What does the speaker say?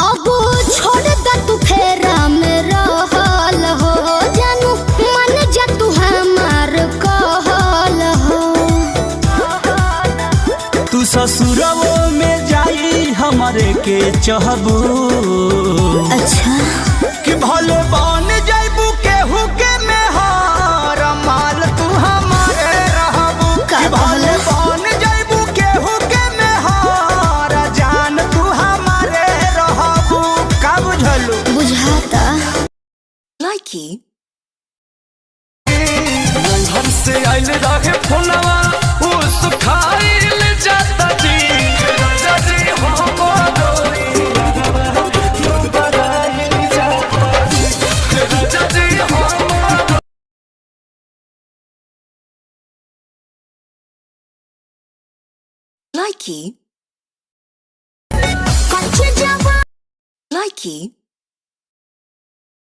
अब छोड़ द तू फेरा में रहल हो जानू मन जा तू हमार कहल हो। तू ससुरवो में जाई हमारे के चहबू। अच्छा कि भले बन जाइबू केहू के मेहार माल तू हमारे रहबू। कि भले बन जाइबू केहू के मेहार जान तू हमारे रहबू। का बुझलू? बुझाता Likey. घर से आइल रहे फोनवा उ सुखाइल जाता जी। राजा जी हमको दोई बराइल जाता जी। राजा जी हमको Likey. कच्चे जवा Likey.